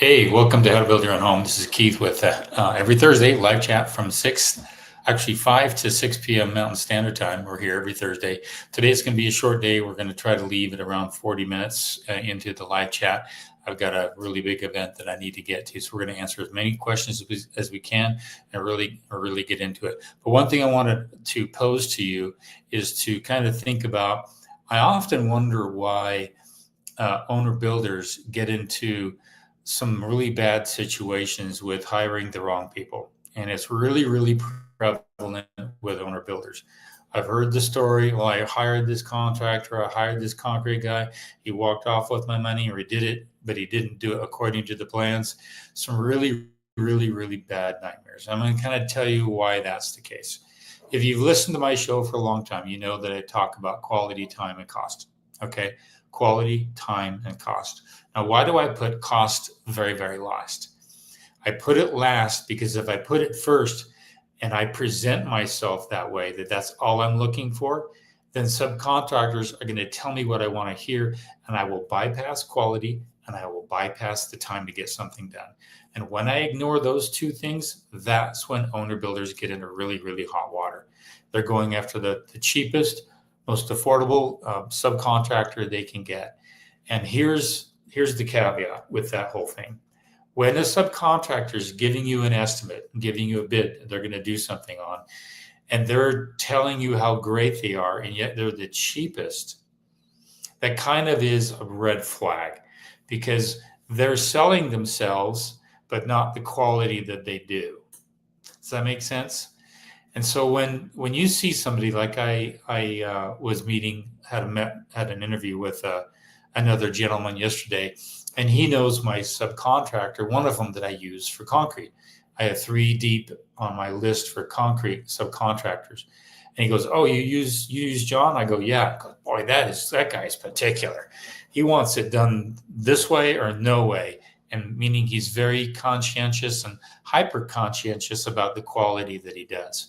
Hey, welcome to How to Build Your Own Home. This is Keith with every Thursday live chat from 5 to 6 p.m. Mountain Standard Time. We're here every Thursday. Today is going to be a short day. We're going to try to leave at around 40 minutes into the live chat. I've got a really big event that I need to get to, so we're going to answer as many questions as we can and really get into it. But one thing I wanted to pose to you is to kind of think about. I often wonder why owner builders get into some really bad situations with hiring the wrong people. And it's really prevalent with owner builders. I've heard the story. Well, I hired this contractor, I hired this concrete guy. He walked off with my money, or he did it, but he didn't do it according to the plans. Some really bad nightmares. I'm going to kind of tell you why that's the case. If you've listened to my show for a long time, you know that I talk about quality, time, and cost. Okay. Quality, time, and cost. Now, why do I put cost very last? I put it last because if I put it first and I present myself that way, that's all I'm looking for, then subcontractors are going to tell me what I want to hear, and I will bypass quality and I will bypass the time to get something done. And when I ignore those two things, that's when owner builders get into really hot water. They're going after the cheapest, most affordable subcontractor they can get. And here's the caveat with that whole thing. When a subcontractor is giving you an estimate, giving you a bid they're going to do something on, and they're telling you how great they are, and yet they're the cheapest, that kind of is a red flag, because they're selling themselves, but not the quality that they do. Does that make sense? And so when you see somebody like I was had an interview with another gentleman yesterday, and he knows my subcontractor, one of them that I use for concrete. I have 3 deep on my list for concrete subcontractors. And he goes, "Oh, you use John?" I go, "Yeah." I go, "Boy, that guy's particular. He wants it done this way or no way." And meaning he's very conscientious and hyper conscientious about the quality that he does.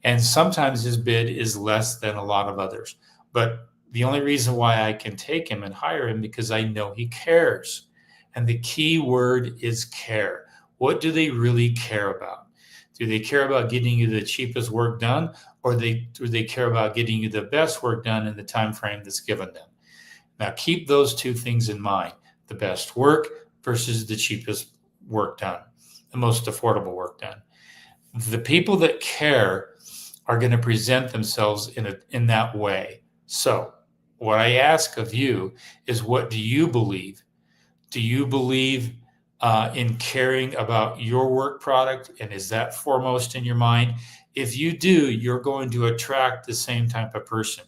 And sometimes his bid is less than a lot of others. But the only reason why I can take him and hire him because I know he cares. And the key word is care. What do they really care about? Do they care about getting you the cheapest work done, or do they care about getting you the best work done in the time frame that's given them? Now keep those two things in mind: the best work versus the cheapest work done, the most affordable work done. The people that care are going to present themselves in that way. So what I ask of you is, what do you believe? Do you believe in caring about your work product? And is that foremost in your mind? If you do, you're going to attract the same type of person.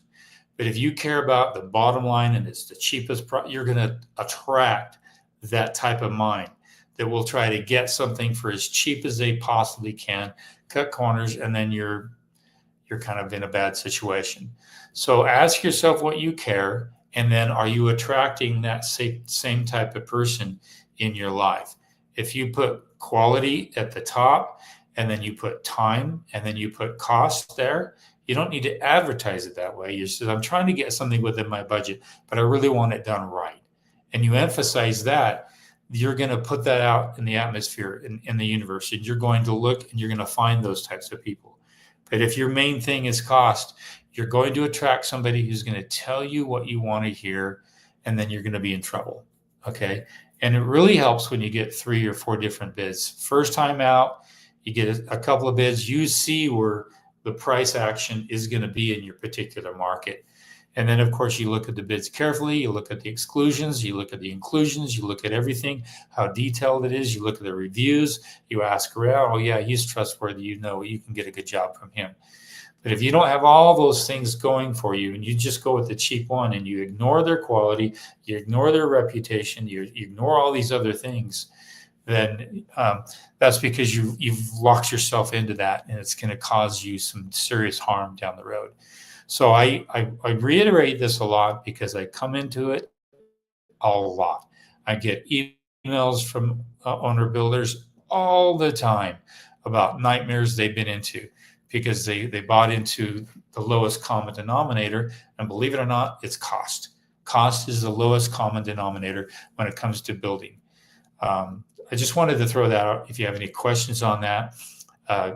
But if you care about the bottom line and it's the cheapest, you're going to attract that type of mind that will try to get something for as cheap as they possibly can, cut corners, and then you're kind of in a bad situation. So ask yourself what you care, and then are you attracting that same type of person in your life? If you put quality at the top, and then you put time, and then you put cost there, you don't need to advertise it that way. You say, "I'm trying to get something within my budget, but I really want it done right." And you emphasize that, you're going to put that out in the atmosphere, in the universe, and you're going to look and you're going to find those types of people. But if your main thing is cost, you're going to attract somebody who's going to tell you what you want to hear, and then you're going to be in trouble. Okay. And it really helps when you get 3 or 4 different bids. First time out, you get a couple of bids, you see where the price action is going to be in your particular market. And then, of course, you look at the bids carefully. You look at the exclusions. You look at the inclusions. You look at everything, how detailed it is. You look at the reviews. You ask around, "Oh, yeah, he's trustworthy. You know, you can get a good job from him." But if you don't have all those things going for you, and you just go with the cheap one, and you ignore their quality, you ignore their reputation, you ignore all these other things, then that's because you've locked yourself into that, and it's going to cause you some serious harm down the road. So I reiterate this a lot because I come into it a lot. I get emails from owner builders all the time about nightmares they've been into because they bought into the lowest common denominator. And believe it or not, it's cost. Cost is the lowest common denominator when it comes to building. I just wanted to throw that out. If you have any questions on that,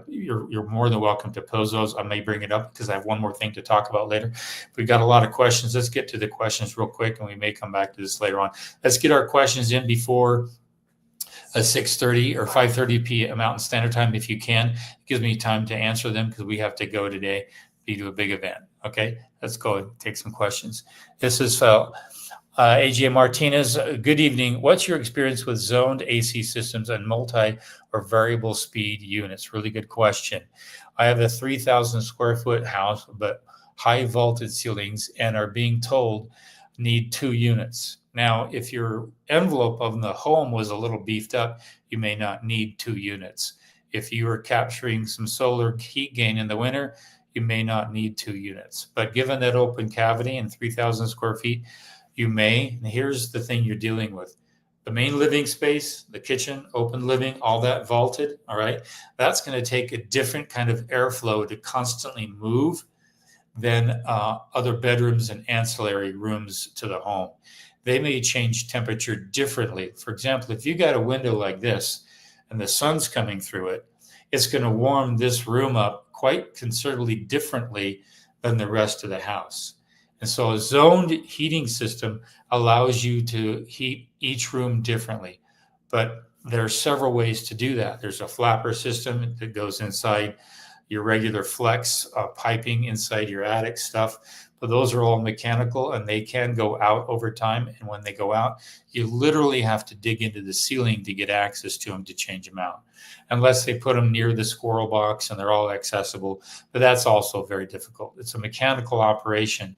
you're more than welcome to pose those. I may bring it up because I have one more thing to talk about later. We've got a lot of questions. Let's get to the questions real quick, and we may come back to this later on. Let's get our questions in before 6:30 or 5:30 p.m. Mountain Standard Time if you can. It gives me time to answer them because we have to go today to a big event. Okay, let's go and take some questions. This is AJ Martinez. Good evening. What's your experience with zoned AC systems and multi or variable speed units? Really good question. I have a 3,000 square foot house, but high vaulted ceilings and are being told need 2 units. Now, if your envelope of the home was a little beefed up, you may not need 2 units. If you are capturing some solar heat gain in the winter, you may not need 2 units. But given that open cavity and 3,000 square feet, you may. And here's the thing you're dealing with. The main living space, the kitchen, open living, all that vaulted, all right? That's going to take a different kind of airflow to constantly move than other bedrooms and ancillary rooms to the home. They may change temperature differently. For example, if you got a window like this and the sun's coming through it, it's going to warm this room up quite considerably differently than the rest of the house. And so a zoned heating system allows you to heat each room differently. But there are several ways to do that. There's a flapper system that goes inside your regular flex piping inside your attic stuff. But those are all mechanical and they can go out over time. And when they go out, you literally have to dig into the ceiling to get access to them to change them out. Unless they put them near the squirrel box and they're all accessible. But that's also very difficult. It's a mechanical operation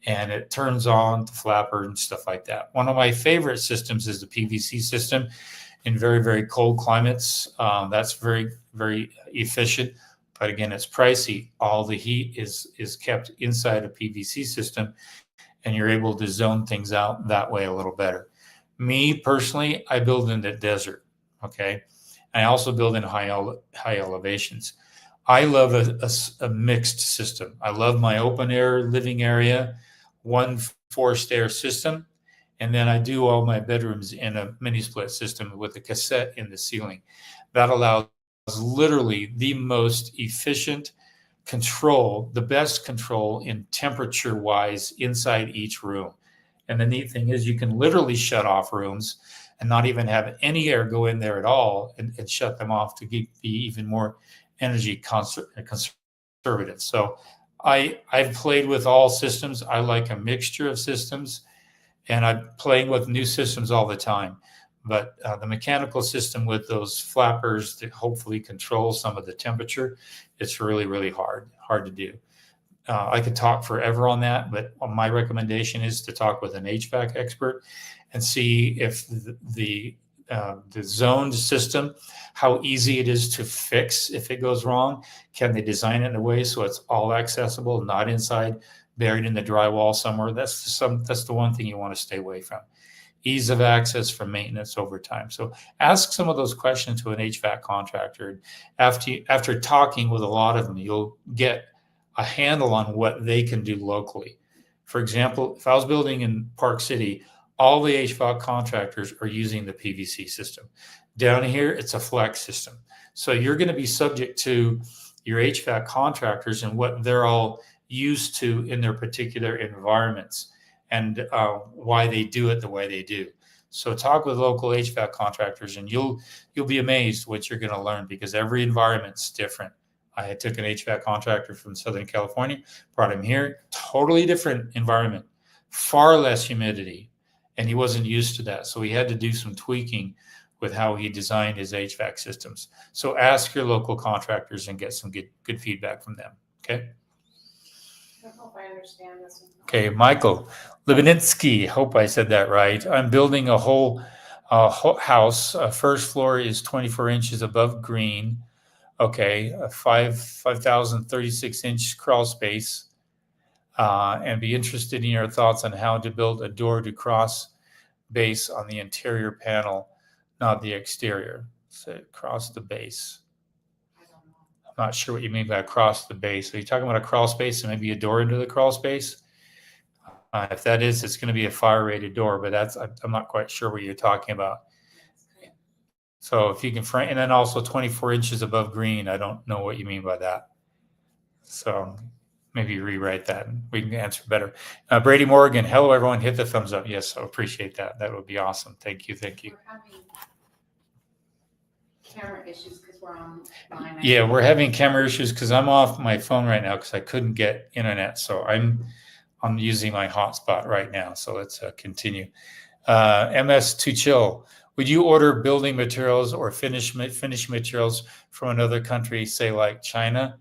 and it turns on the flapper and stuff like that. One of my favorite systems is the PVC system in very, very cold climates. That's very, very efficient. But again, it's pricey. All the heat is kept inside a PVC system, and you're able to zone things out that way a little better. Me personally, I build in the desert. Okay, I also build in high elevations. I love a mixed system. I love my open air living area, one forced air system, and then I do all my bedrooms in a mini split system with a cassette in the ceiling. That allows literally the most efficient control, the best control in temperature wise inside each room. And the neat thing is you can literally shut off rooms and not even have any air go in there at all and shut them off to be even more energy conservative. So I've played with all systems. I like a mixture of systems and I'm playing with new systems all the time. But the mechanical system with those flappers that hopefully control some of the temperature, it's really, really hard to do. I could talk forever on that, but my recommendation is to talk with an HVAC expert and see if the zoned system, how easy it is to fix if it goes wrong. Can they design it in a way so it's all accessible, not inside, buried in the drywall somewhere? That's the one thing you want to stay away from. Ease of access for maintenance over time. So ask some of those questions to an HVAC contractor. After talking with a lot of them, you'll get a handle on what they can do locally. For example, if I was building in Park City, all the HVAC contractors are using the PVC system. Down here, it's a flex system. So you're going to be subject to your HVAC contractors and what they're all used to in their particular environments and why they do it the way they do. So talk with local HVAC contractors and you'll be amazed what you're going to learn because every environment's different. I took an HVAC contractor from Southern California, brought him here, totally different environment, far less humidity, and he wasn't used to that. So he had to do some tweaking with how he designed his HVAC systems. So ask your local contractors and get some good feedback from them, okay? I don't know if I understand this one. Okay, Michael Libinitsky, hope I said that right. I'm building a whole house. First floor is 24 inches above green. Okay, a 5,036 inch crawl space. And be interested in your thoughts on how to build a door to cross base on the interior panel, not the exterior. So cross the base. Not sure what you mean by across the base. Are you talking about a crawl space and maybe a door into the crawl space? If that is, it's going to be a fire rated door, but I'm not quite sure what you're talking about. So if you can frame, and then also 24 inches above green. I don't know what you mean by that. So maybe rewrite that and we can answer better. Brady Morgan, hello everyone. Hit the thumbs up. Yes, I appreciate that. That would be awesome. Thank you. Thank you. We're having camera issues because we're online. Yeah, we're having camera issues because I'm off my phone right now because I couldn't get internet. So I'm using my hotspot right now. So let's continue. MS to chill. Would you order building materials or finish materials from another country, say like China?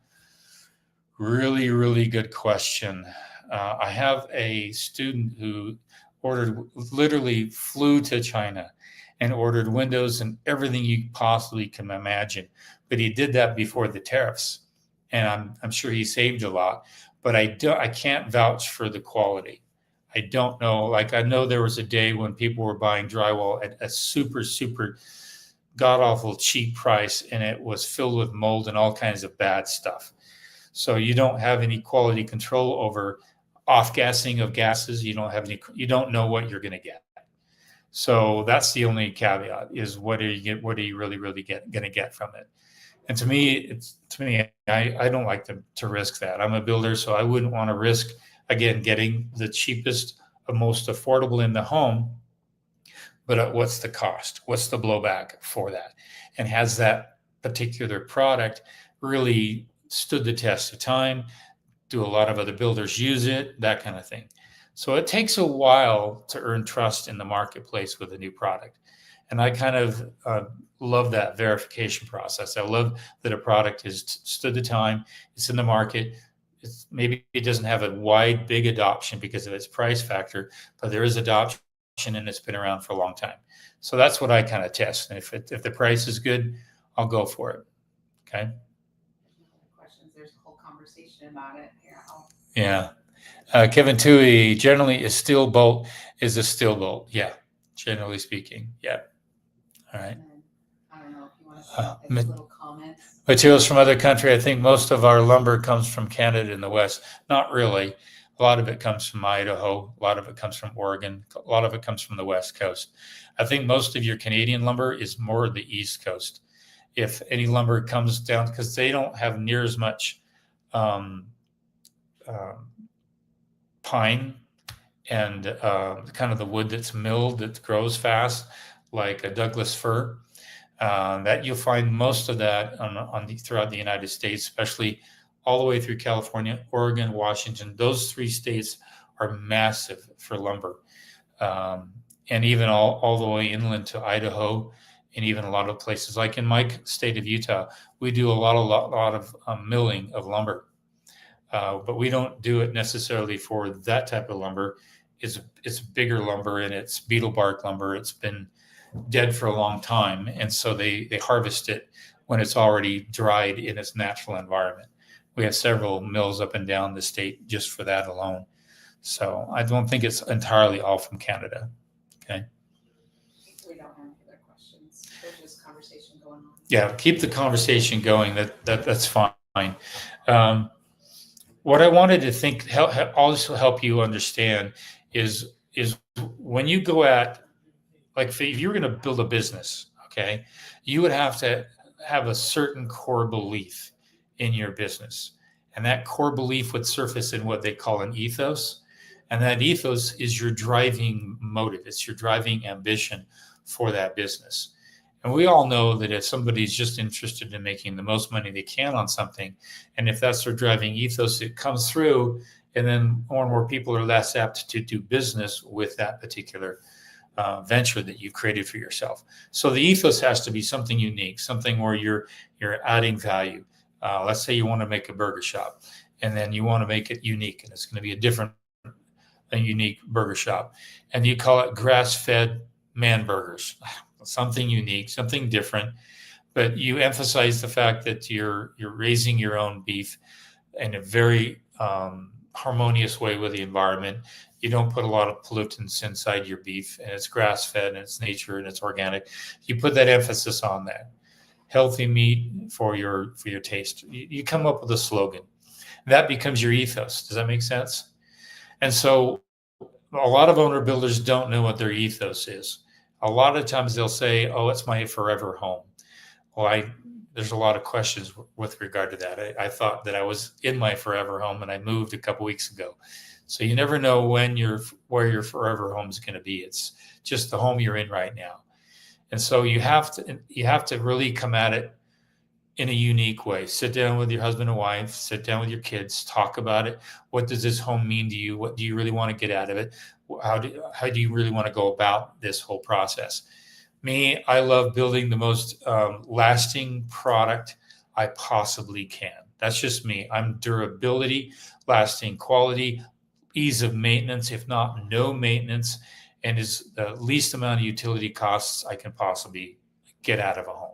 Really, really good question. I have a student who literally flew to China and ordered windows and everything you possibly can imagine. But he did that before the tariffs, and I'm sure he saved a lot. But I can't vouch for the quality. I don't know. Like I know there was a day when people were buying drywall at a super, super god awful cheap price, and it was filled with mold and all kinds of bad stuff. So you don't have any quality control over off-gassing of gases. You don't know what you're going to get. So that's the only caveat is what are you really going to get from it? And to me, I don't like to risk that. I'm a builder, so I wouldn't want to risk, again, getting the cheapest, most affordable in the home. But what's the cost? What's the blowback for that? And has that particular product really stood the test of time? Do a lot of other builders use it? That kind of thing. So it takes a while to earn trust in the marketplace with a new product. And I kind of love that verification process. I love that a product has stood the time. It's in the market. Maybe it doesn't have a wide, big adoption because of its price factor, but there is adoption and it's been around for a long time. So that's what I kind of test. And if the price is good, I'll go for it. Okay. There's a whole conversation about it here. Yeah. Kevin Tui, generally a steel bolt is a steel bolt. Yeah. Generally speaking. Yeah. All right. I don't know if you want to say little comments. Materials from other country. I think most of our lumber comes from Canada in the West. Not really. A lot of it comes from Idaho. A lot of it comes from Oregon. A lot of it comes from the West Coast. I think most of your Canadian lumber is more the East Coast. If any lumber comes down, because they don't have near as much pine and kind of the wood that's milled that grows fast, like a Douglas fir, that you'll find most of that throughout the United States, especially all the way through California, Oregon, Washington. Those three states are massive for lumber. And even all the way inland to Idaho, and even a lot of places like in my state of Utah, we do a lot of milling of lumber, but we don't do it necessarily for that type of lumber. It's bigger lumber and it's beetle bark lumber. It's been dead for a long time, and so they harvest it when it's already dried in its natural environment. We have several mills up and down the state just for that alone. So I don't think it's entirely all from Canada. Okay. We don't have any other questions. There's just conversation going on. Yeah, keep the conversation going. That's fine. What I wanted to also help you understand is when you go at, like, if you were going to build a business, okay, you would have to have a certain core belief in your business, and that core belief would surface in what they call an ethos. And that ethos is your driving motive. It's your driving ambition for that business. And we all know that if somebody's just interested in making the most money they can on something, and if that's their driving ethos, it comes through, and then more and more people are less apt to do business with that particular venture that you've created for yourself. So the ethos has to be something unique, something where you're adding value. Let's say you want to make a burger shop, and then you want to make it unique, and it's going to be a unique burger shop, and you call it grass-fed man burgers. Something unique, something different, but you emphasize the fact that you're raising your own beef in a very harmonious way with the environment. You don't put a lot of pollutants inside your beef, and it's grass-fed, and it's nature, and it's organic. You put that emphasis on that. Healthy meat for your taste. You come up with a slogan. That becomes your ethos. Does that make sense? And so a lot of owner builders don't know what their ethos is. A lot of times they'll say, oh, it's my forever home. Well, there's a lot of questions with regard to that. I thought that I was in my forever home and I moved a couple weeks ago. So you never know where your forever home is going to be. It's just the home you're in right now. And so you have to really come at it in a unique way. Sit down with your husband and wife, sit down with your kids, talk about it. What does this home mean to you? What do you really want to get out of it? How do you really want to go about this whole process? Me, I love building the most lasting product I possibly can. That's just me. I'm durability, lasting quality, ease of maintenance, if not no maintenance, and is the least amount of utility costs I can possibly get out of a home.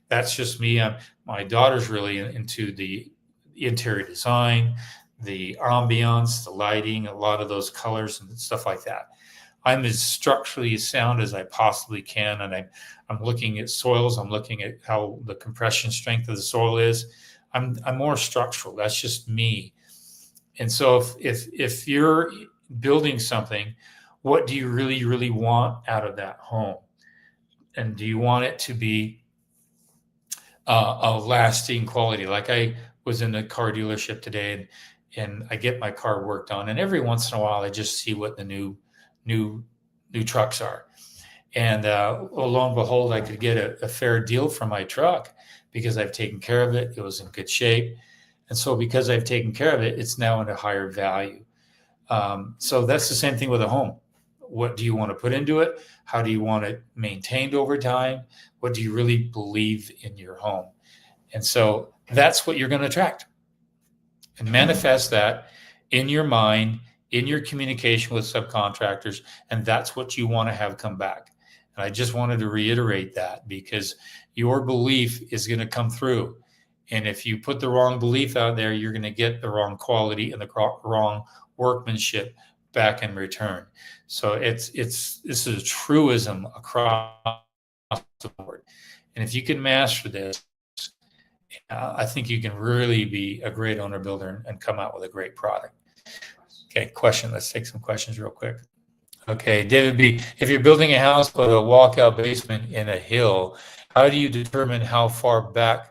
That's just me. My daughter's really into the interior design, the ambiance, the lighting, a lot of those colors and stuff like that. I'm as structurally sound as I possibly can, and I'm looking at soils. I'm looking at how the compression strength of the soil is. I'm more structural. That's just me. And so if you're building something, what do you really want out of that home? And do you want it to be a lasting quality? Like I was in a car dealership today, and I get my car worked on, and every once in a while I just see what the new trucks are. And lo and behold, I could get a fair deal for my truck because I've taken care of it. It was in good shape. And so because I've taken care of it, it's now in a higher value. So that's the same thing with a home. What do you want to put into it? How do you want it maintained over time? What do you really believe in your home? And so that's what you're going to attract, and manifest that in your mind, in your communication with subcontractors. And that's what you want to have come back. And I just wanted to reiterate that because your belief is going to come through. And if you put the wrong belief out there, you're going to get the wrong quality and the wrong workmanship back in return. So this is a truism across the board. And if you can master this, I think you can really be a great owner builder and come out with a great product. Okay, question. Let's take some questions real quick. Okay, David B., if you're building a house with a walkout basement in a hill, how do you determine how far back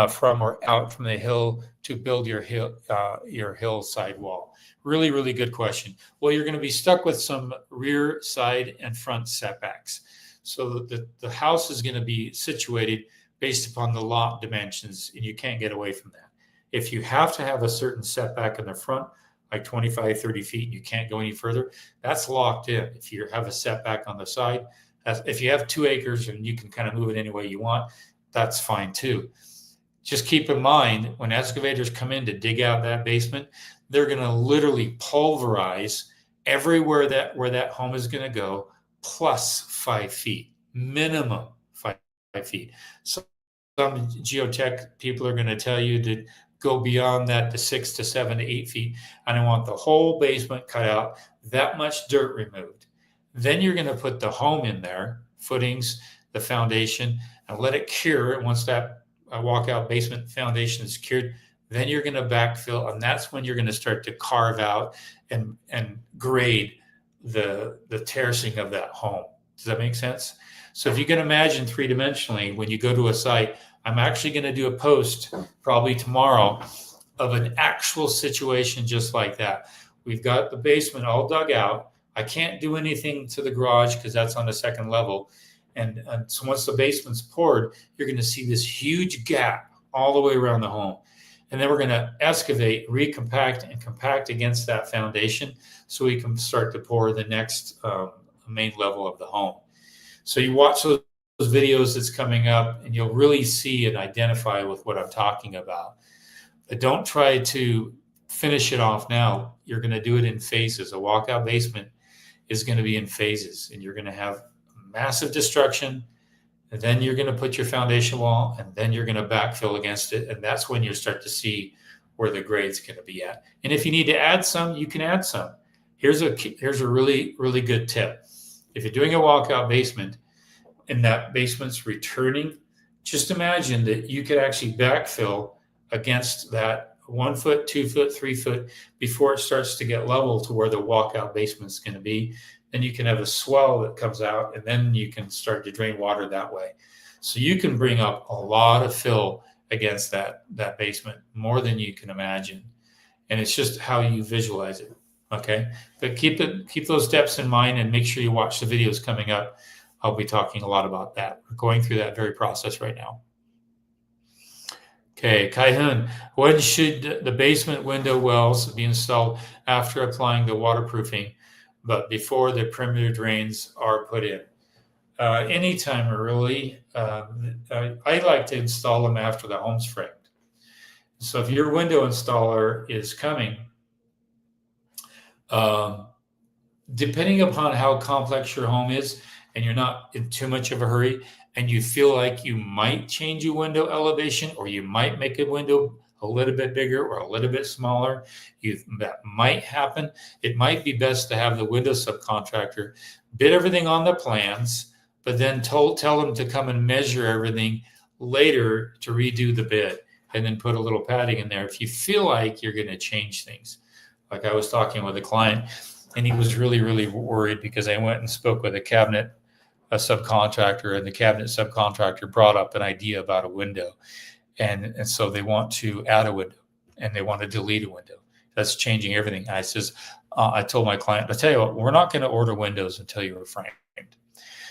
from or out from the hill to build your hillside wall? Really, really good question. Well, you're going to be stuck with some rear, side, and front setbacks. So the house is going to be situated based upon the lot dimensions, and you can't get away from that. If you have to have a certain setback in the front, like 25, 30 feet, and you can't go any further, that's locked in. If you have a setback on the side, if you have 2 acres and you can kind of move it any way you want, that's fine too. Just keep in mind, when excavators come in to dig out that basement, they're going to literally pulverize everywhere where that home is going to go, plus 5 feet, minimum 5 feet. So some geotech people are going to tell you to go beyond that to 6 to 7 to 8 feet. And I want the whole basement cut out, that much dirt removed. Then you're going to put the home in there, footings, the foundation, and let it cure. And once that walkout basement foundation is cured, then you're going to backfill, and that's when you're going to start to carve out and grade the terracing of that home. Does that make sense? So if you can imagine 3-dimensionally, when you go to a site, I'm actually going to do a post probably tomorrow of an actual situation just like that. We've got the basement all dug out. I can't do anything to the garage because that's on the second level. And so once the basement's poured, you're going to see this huge gap all the way around the home. And then we're going to excavate, recompact, and compact against that foundation so we can start to pour the next main level of the home. So you watch those videos that's coming up, and you'll really see and identify with what I'm talking about. But don't try to finish it off now. You're going to do it in phases. A walkout basement is going to be in phases, and you're going to have massive destruction. And then you're going to put your foundation wall, and then you're going to backfill against it. And that's when you start to see where the grade's going to be at. And if you need to add some, you can add some. Here's a really, really good tip. If you're doing a walkout basement and that basement's returning, just imagine that you could actually backfill against that 1 foot, 2 foot, 3 foot before it starts to get level to where the walkout basement's going to be. then you can have a swell that comes out, and then you can start to drain water that way. So you can bring up a lot of fill against that basement, more than you can imagine. And it's just how you visualize it. Okay. But keep those steps in mind, and make sure you watch the videos coming up. I'll be talking a lot about that. We're going through that very process right now. Okay, Kai-hun, when should the basement window wells be installed? After applying the waterproofing, but before the perimeter drains are put in? Anytime, really. I like to install them after the home's framed. So if your window installer is coming, depending upon how complex your home is, and you're not in too much of a hurry, and you feel like you might change your window elevation, or you might make a window a little bit bigger or a little bit smaller, that might happen. It might be best to have the window subcontractor bid everything on the plans, but then tell them to come and measure everything later to redo the bid, and then put a little padding in there if you feel like you're going to change things. Like I was talking with a client, and he was really, really worried because I went and spoke with a subcontractor, and the cabinet subcontractor brought up an idea about a window. And so they want to add a window, and they want to delete a window. That's changing everything. I told my client, I tell you what, we're not going to order windows until you are framed.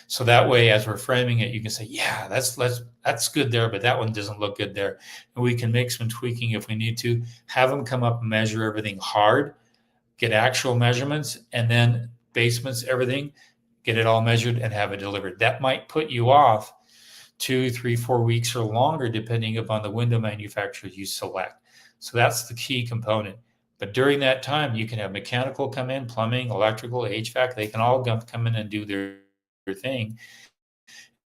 So that way, as we're framing it, you can say, yeah, that's good there, but that one doesn't look good there. And we can make some tweaking if we need to. Have them come up and measure everything hard, get actual measurements, and then basements, everything, get it all measured and have it delivered. That might put you off 2, 3, 4 weeks or longer, depending upon the window manufacturer you select. So that's the key component. But during that time, you can have mechanical come in, plumbing, electrical, HVAC. They can all come in and do their thing.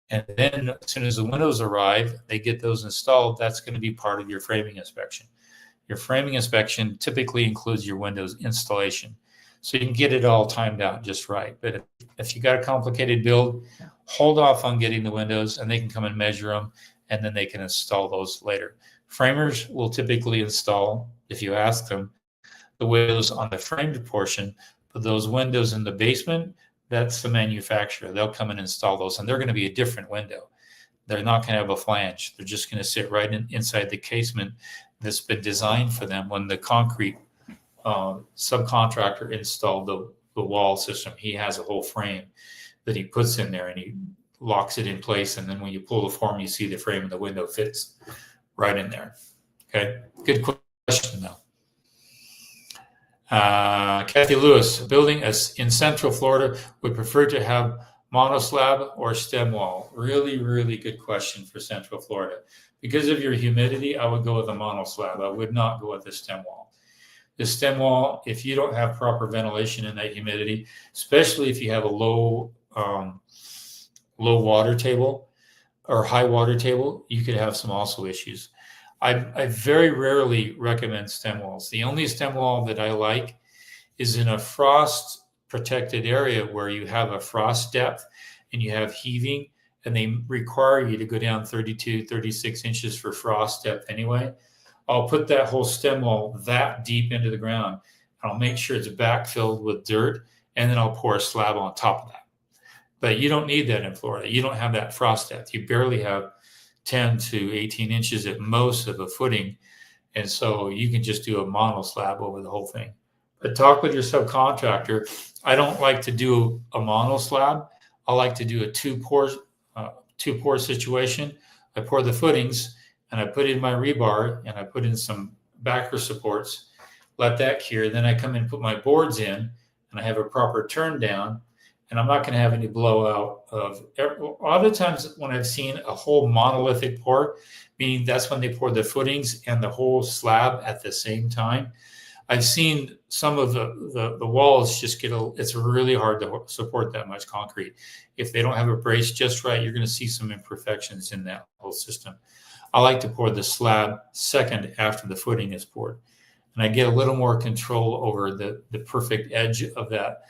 And then as soon as the windows arrive, they get those installed. That's going to be part of your framing inspection. Your framing inspection typically includes your windows installation. So you can get it all timed out just right. But if you got a complicated build, hold off on getting the windows, and they can come and measure them, and then they can install those later. Framers will typically install, if you ask them, the windows on the framed portion, but those windows in the basement, that's the manufacturer. They'll come and install those, and they're going to be a different window. They're not going to have a flange. They're just going to sit right inside the casement that's been designed for them. When the concrete subcontractor installed the wall system, he has a whole frame that he puts in there, and he locks it in place. And then when you pull the form, you see the frame, and the window fits right in there. Okay, good question though. Kathy Lewis, building in Central Florida, would prefer to have monoslab or stem wall? Really, really good question for Central Florida. Because of your humidity, I would go with a monoslab. I would not go with a stem wall. The stem wall, if you don't have proper ventilation in that humidity, especially if you have a low water table or high water table, you could have some also issues. I very rarely recommend stem walls. The only stem wall that I like is in a frost protected area where you have a frost depth and you have heaving, and they require you to go down 32, 36 inches for frost depth anyway. I'll put that whole stem wall that deep into the ground, and I'll make sure it's backfilled with dirt, and then I'll pour a slab on top of that. But you don't need that in Florida. You don't have that frost depth. You barely have 10 to 18 inches at most of a footing. And so you can just do a mono slab over the whole thing. But talk with your subcontractor. I don't like to do a mono slab. I like to do a two-pour situation. I pour the footings, and I put in my rebar, and I put in some backer supports, let that cure. Then I come in and put my boards in, and I have a proper turn down. And I'm not going to have any blowout of. A lot of times when I've seen a whole monolithic pour, meaning that's when they pour the footings and the whole slab at the same time, I've seen some of the walls just it's really hard to support that much concrete. If they don't have it braced just right, you're going to see some imperfections in that whole system. I like to pour the slab second after the footing is poured. And I get a little more control over the perfect edge of that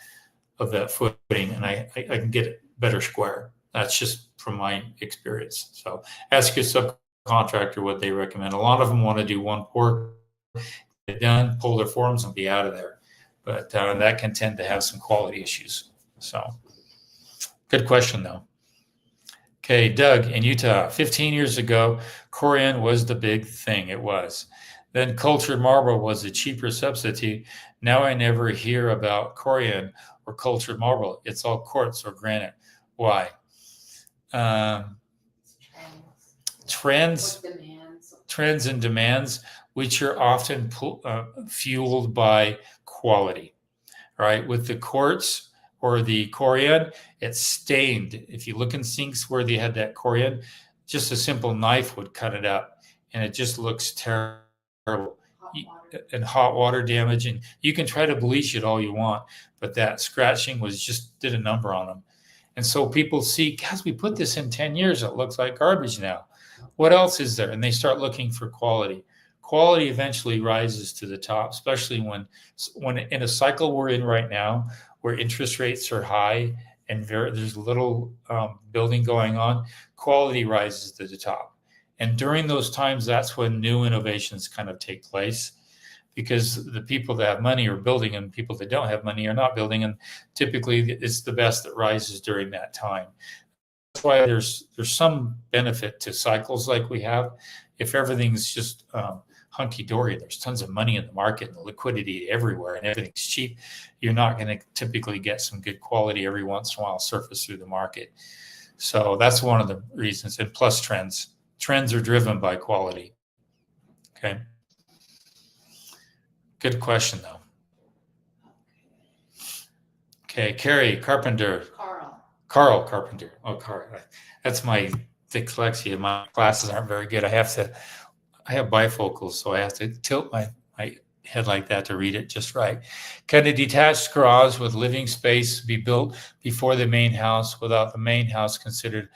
footing, and I can get it better square. That's just from my experience. So ask your subcontractor what they recommend. A lot of them want to do one pour, get it done, pull their forms, and be out of there. But that can tend to have some quality issues. So good question though. Okay, Doug in Utah, 15 years ago, corian was the big thing. It was. Then cultured marble was a cheaper substitute. Now I never hear about corian or cultured marble. It's all quartz or granite. Why? Um, trends and demands, which are often fueled by quality, right? With the quartz or the corian, it's stained. If you look in sinks where they had that corian, just a simple knife would cut it up, and it just looks terrible. And hot water damage, and you can try to bleach it all you want, but that scratching was just did a number on them. And so people see, guys, we put this in 10 years, it looks like garbage now. What else is there? And they start looking for quality. Quality eventually rises to the top, especially when in a cycle we're in right now, where interest rates are high and there's little building going on. Quality rises to the top, and during those times, that's when new innovations kind of take place, because the people that have money are building, and people that don't have money are not building, and typically it's the best that rises during that time. That's why there's some benefit to cycles like we have. If everything's just hunky-dory, there's tons of money in the market and liquidity everywhere and everything's cheap, you're not going to typically get some good quality every once in a while surface through the market. So that's one of the reasons. And plus trends are driven by quality. Okay. Good question though. Okay, Carrie Carpenter. Carl Carpenter. Oh, Carl. That's my dyslexia. My glasses aren't very good. I have bifocals, so I have to tilt my head like that to read it just right. Can a detached garage with living space be built before the main house without the main house considered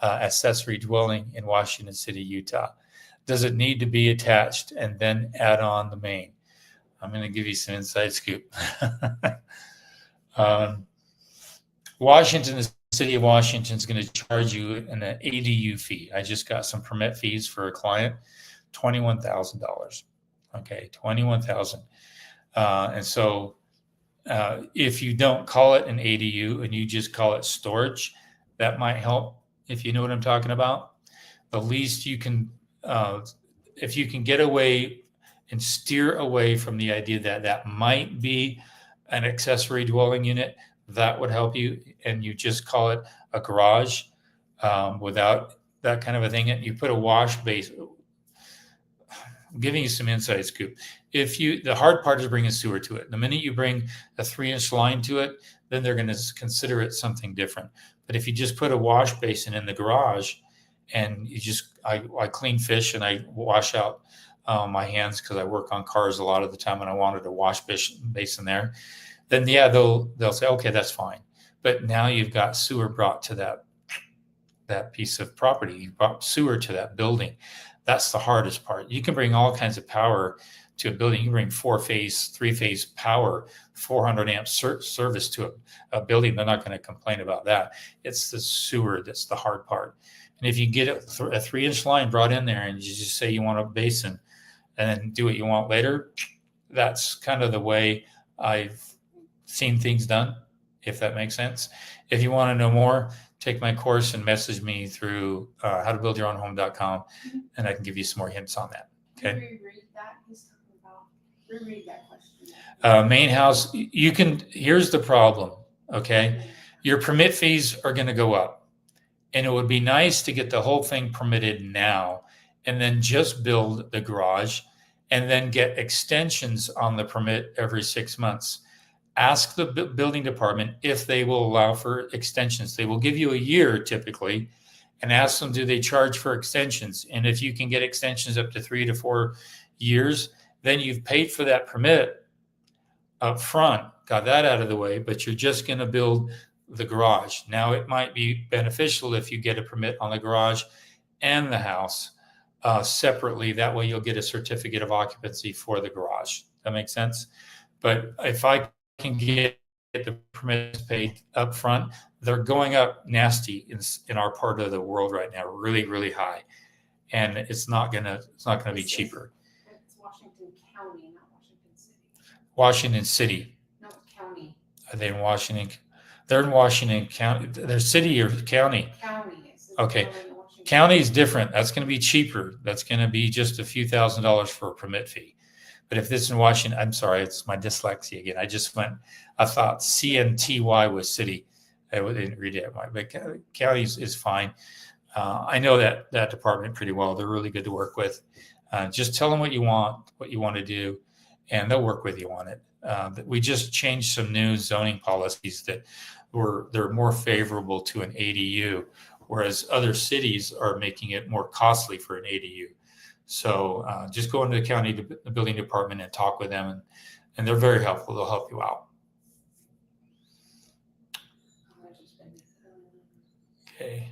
accessory dwelling in Washington City, Utah? Does it need to be attached and then add on the main? I'm going to give you some inside scoop. City of Washington is going to charge you an ADU fee. I just got some permit fees for a client, $21,000. Okay, $21,000. And so if you don't call it an ADU and you just call it storage, that might help. If you know what I'm talking about, the least you can, if you can get away and steer away from the idea that that might be an accessory dwelling unit, that would help you. And you just call it a garage without that kind of a thing. And you put a wash base. I'm giving you some inside scoop. The hard part is bringing sewer to it. The minute you bring a 3-inch line to it, then they're going to consider it something different. But if you just put a wash basin in the garage, and I clean fish and I wash out my hands because I work on cars a lot of the time, and I wanted a wash basin there, then yeah, they'll say, okay, that's fine. But now you've got sewer brought to that piece of property. You brought sewer to that building. That's the hardest part. You can bring all kinds of power to a building. You can bring 4-phase, 3-phase power, 400 amp service to a building. They're not going to complain about that. It's the sewer that's the hard part. And if you get a 3-inch line brought in there and you just say you want a basin and then do what you want later, that's kind of the way I've seen things done, if that makes sense. If you want to know more, take my course and message me through howtobuildyourownhome.com, and I can give you some more hints on that. Okay. Reread that. He's talking about. Reread that question. Main house. Here's the problem. Okay. Your permit fees are going to go up, and it would be nice to get the whole thing permitted now, and then just build the garage, and then get extensions on the permit every 6 months. Ask the building department if they will allow for extensions. They will give you a year typically, and ask them, do they charge for extensions? And if you can get extensions up to 3 to 4 years, then you've paid for that permit up front, got that out of the way, but you're just going to build the garage. Now it might be beneficial if you get a permit on the garage and the house separately. That way you'll get a certificate of occupancy for the garage. That makes sense? But if I can get the permits paid up front, they're going up nasty in our part of the world right now, really, really high. And it's not gonna be cheaper. It's Washington County, not Washington City. Washington City. No, county. Are they in Washington? They're in Washington County. They're city or county? County. Okay. County in Washington. County is different. That's going to be cheaper. That's going to be just a few $1,000s for a permit fee. But if this is in Washington, I'm sorry, it's my dyslexia again. I thought CNTY was city. I didn't read it. But county is fine. I know that department pretty well. They're really good to work with. Just tell them what you want to do, and they'll work with you on it. We just changed some new zoning policies that they're more favorable to an ADU, whereas other cities are making it more costly for an ADU. So just go into the building department and talk with them, and they're very helpful. They'll help you out. Okay.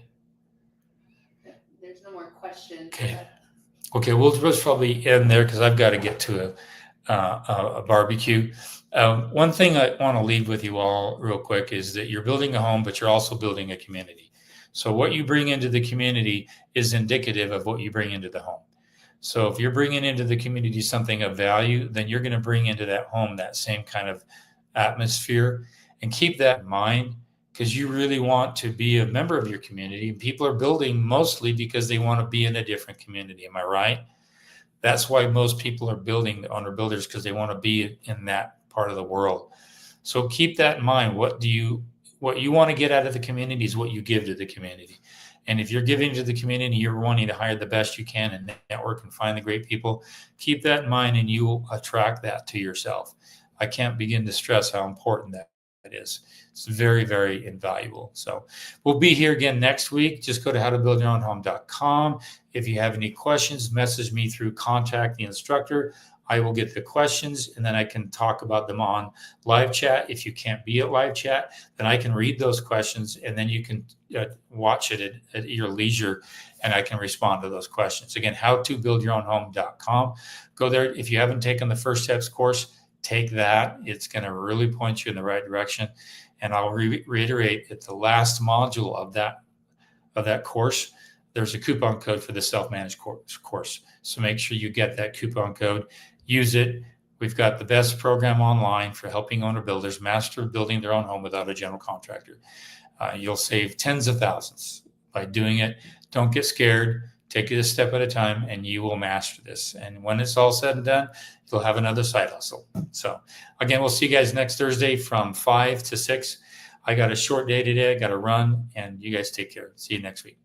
There's no more questions. Okay, we'll probably end there because I've got to get to a barbecue. One thing I want to leave with you all real quick is that you're building a home, but you're also building a community. So what you bring into the community is indicative of what you bring into the home. So if you're bringing into the community something of value, then you're going to bring into that home that same kind of atmosphere. And keep that in mind, because you really want to be a member of your community. People are building mostly because they want to be in a different community. Am I right? That's why most people are building, the owner builders, because they want to be in that part of the world. So keep that in mind. What you want to get out of the community is what you give to the community. And if you're giving to the community, you're wanting to hire the best you can and network and find the great people. Keep that in mind, and you will attract that to yourself. I can't begin to stress how important that is. It's very, very invaluable. So we'll be here again next week. Just go to howtobuildyourownhome.com. If you have any questions, message me through Contact the Instructor. I will get the questions, and then I can talk about them on live chat. If you can't be at live chat, then I can read those questions, and then you can watch it at your leisure, and I can respond to those questions. Again, howtobuildyourownhome.com. Go there. If you haven't taken the First Steps course, take that. It's going to really point you in the right direction. And I'll reiterate at the last module of that course, there's a coupon code for the self-managed course. So make sure you get that coupon code, use it. We've got the best program online for helping owner builders master building their own home without a general contractor. You'll save tens of thousands by doing it. Don't get scared. Take it a step at a time, and you will master this. And when it's all said and done, you'll have another side hustle. So again, we'll see you guys next Thursday from 5 to 6. I got a short day today. I got to run, and you guys take care. See you next week.